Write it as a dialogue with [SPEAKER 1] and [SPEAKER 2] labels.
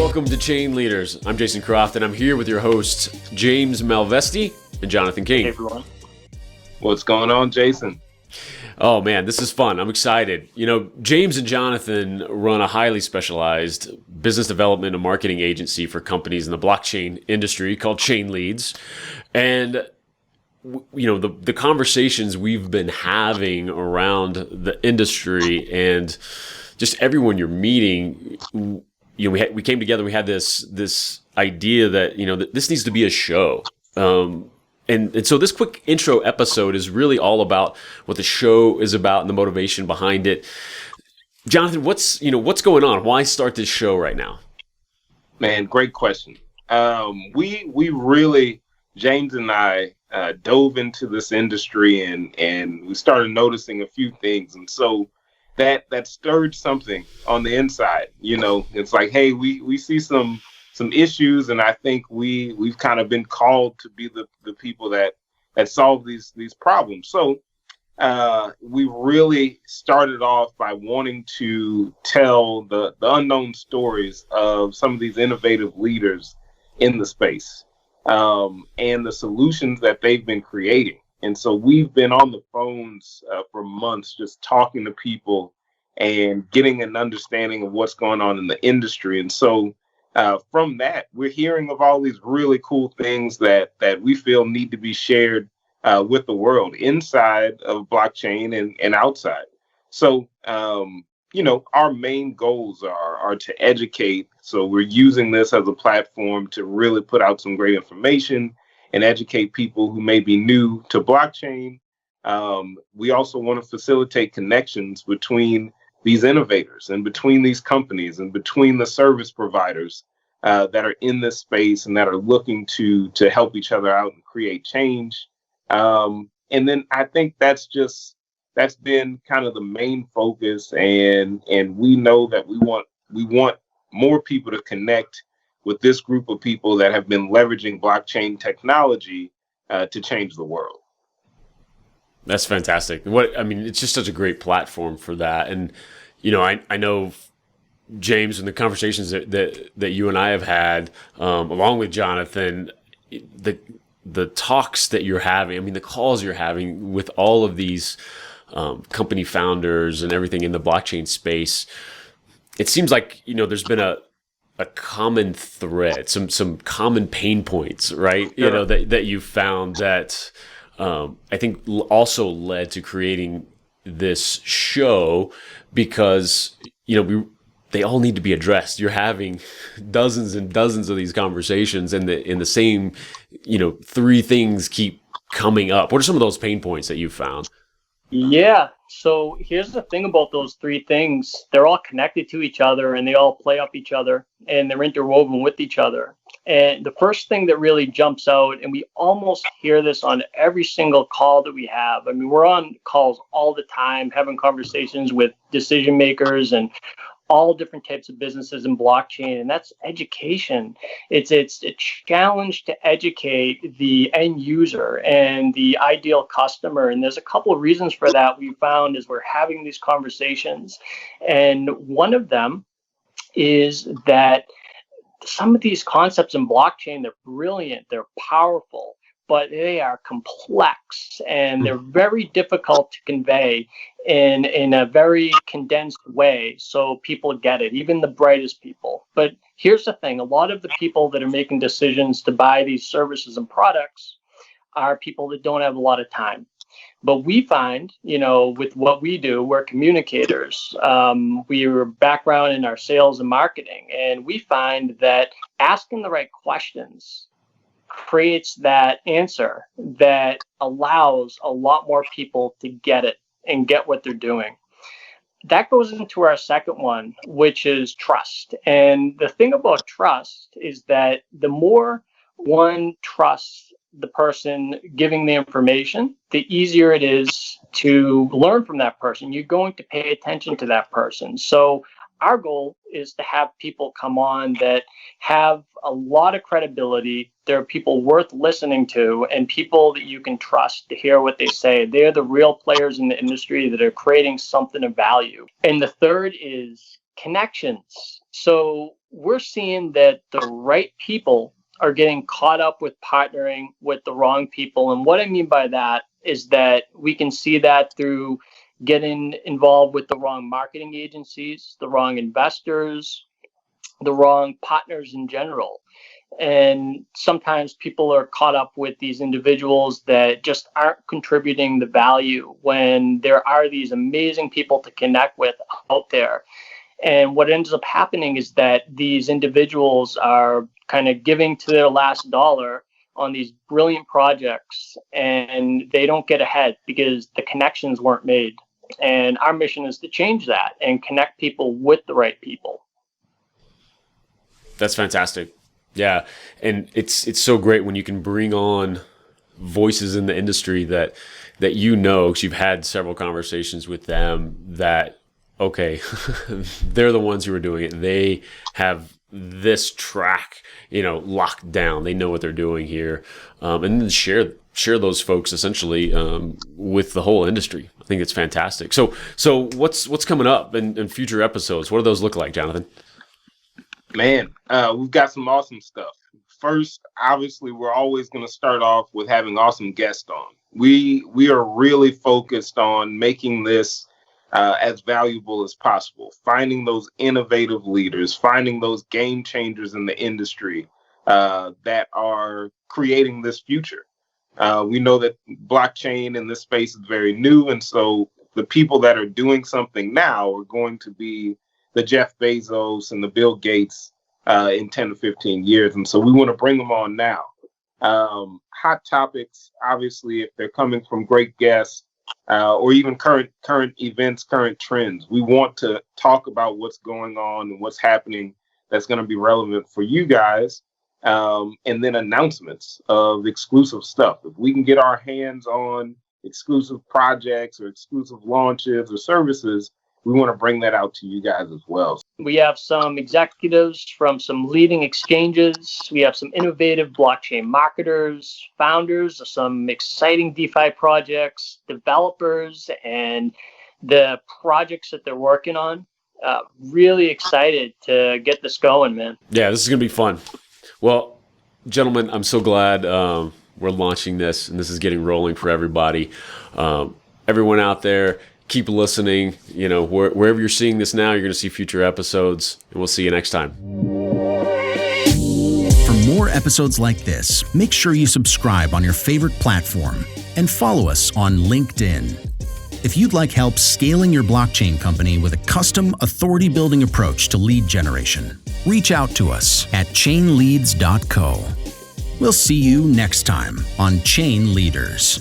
[SPEAKER 1] Welcome to Chain Leaders. I'm Jason Croft, and I'm here with your hosts, James Malvesti and Jonathan King.
[SPEAKER 2] Hey, everyone.
[SPEAKER 3] What's going on, Jason?
[SPEAKER 1] Oh, man, this is fun. I'm excited. You know, James and Jonathan run a highly specialized business development and marketing agency for companies in the blockchain industry called Chain Leads. And you know, the conversations we've been having around the industry and just everyone you're meeting, you know, we came together. We had this idea that, you know, that this needs to be a show, and so this quick intro episode is really all about what the show is about and the motivation behind it. Jonathan, what's going on? Why start this show right now?
[SPEAKER 3] Man, great question. We really, James and I, dove into this industry and we started noticing a few things, and so that stirred something on the inside. You know, it's like, hey, we see some issues, and I think we've kind of been called to be the people that solve these problems. So we really started off by wanting to tell the unknown stories of some of these innovative leaders in the space, and the solutions that they've been creating. And so we've been on the phones for months, just talking to people and getting an understanding of what's going on in the industry. And so from that, we're hearing of all these really cool things that we feel need to be shared with the world inside of blockchain and outside. So, you know, our main goals are to educate. So we're using this as a platform to really put out some great information and educate people who may be new to blockchain. We also want to facilitate connections between these innovators and between these companies and between the service providers that are in this space and that are looking to help each other out and create change. And then I think that's been kind of the main focus, and we know that we want more people to connect with this group of people that have been leveraging blockchain technology to change the world.
[SPEAKER 1] That's fantastic. It's just such a great platform for that. And, you know, I know, James, in the conversations that you and I have had, along with Jonathan, the talks that you're having, I mean, the calls you're having with all of these company founders and everything in the blockchain space, it seems like, you know, there's been a common thread, some common pain points, right? You know, that you found that I think also led to creating this show, because, you know, they all need to be addressed. You're having dozens and dozens of these conversations, and in the same, you know, three things keep coming up. What are some of those pain points that you found?
[SPEAKER 2] Yeah. So here's the thing about those three things. They're all connected to each other, and they all play up each other, and they're interwoven with each other. And the first thing that really jumps out, and we almost hear this on every single call that we have. I mean, we're on calls all the time, having conversations with decision makers and all different types of businesses in blockchain, and that's education. It's a challenge to educate the end user and the ideal customer. And there's a couple of reasons for that we found as we're having these conversations. And one of them is that some of these concepts in blockchain, they're brilliant, they're powerful, but they are complex and they're very difficult to convey in a very condensed way so people get it, even the brightest people. But here's the thing, a lot of the people that are making decisions to buy these services and products are people that don't have a lot of time. But we find, you know, with what we do, we're communicators. We are background in our sales and marketing, and we find that asking the right questions creates that answer that allows a lot more people to get it and get what they're doing. That goes into our second one, which is trust. And the thing about trust is that the more one trusts the person giving the information, the easier it is to learn from that person. You're going to pay attention to that person. So our goal is to have people come on that have a lot of credibility. They're people worth listening to and people that you can trust to hear what they say. They're the real players in the industry that are creating something of value. And the third is connections. So we're seeing that the right people are getting caught up with partnering with the wrong people. And what I mean by that is that we can see that through getting involved with the wrong marketing agencies, the wrong investors, the wrong partners in general. And sometimes people are caught up with these individuals that just aren't contributing the value when there are these amazing people to connect with out there. And what ends up happening is that these individuals are kind of giving to their last dollar on these brilliant projects, and they don't get ahead because the connections weren't made. And our mission is to change that and connect people with the right people.
[SPEAKER 1] That's fantastic. Yeah. And it's so great when you can bring on voices in the industry that you know, because you've had several conversations with them that, okay, they're the ones who are doing it. They have this track, locked down. They know what they're doing here. And then share those folks essentially with the whole industry. I think it's fantastic. So what's coming up in future episodes? What do those look like, Jonathan?
[SPEAKER 3] Man, we've got some awesome stuff. First, obviously, we're always going to start off with having awesome guests on. We are really focused on making this as valuable as possible, finding those innovative leaders, finding those game changers in the industry that are creating this future. We know that blockchain in this space is very new, and so the people that are doing something now are going to be the Jeff Bezos and the Bill Gates in 10 to 15 years. And so we want to bring them on now. Hot topics, obviously, if they're coming from great guests or even current events, current trends, we want to talk about what's going on and what's happening that's going to be relevant for you guys. And then announcements of exclusive stuff. If we can get our hands on exclusive projects or exclusive launches or services, we want to bring that out to you guys as well.
[SPEAKER 2] We have some executives from some leading exchanges. We have some innovative blockchain marketers, founders of some exciting DeFi projects, developers, and the projects that they're working on. Really excited to get this going, man.
[SPEAKER 1] Yeah, this is going to be fun. Well, gentlemen, I'm so glad we're launching this and this is getting rolling for everybody. Everyone out there, keep listening. Wherever you're seeing this now, you're going to see future episodes, and we'll see you next time.
[SPEAKER 4] For more episodes like this, make sure you subscribe on your favorite platform and follow us on LinkedIn. If you'd like help scaling your blockchain company with a custom authority-building approach to lead generation, reach out to us at chainleads.co. We'll see you next time on Chain Leaders.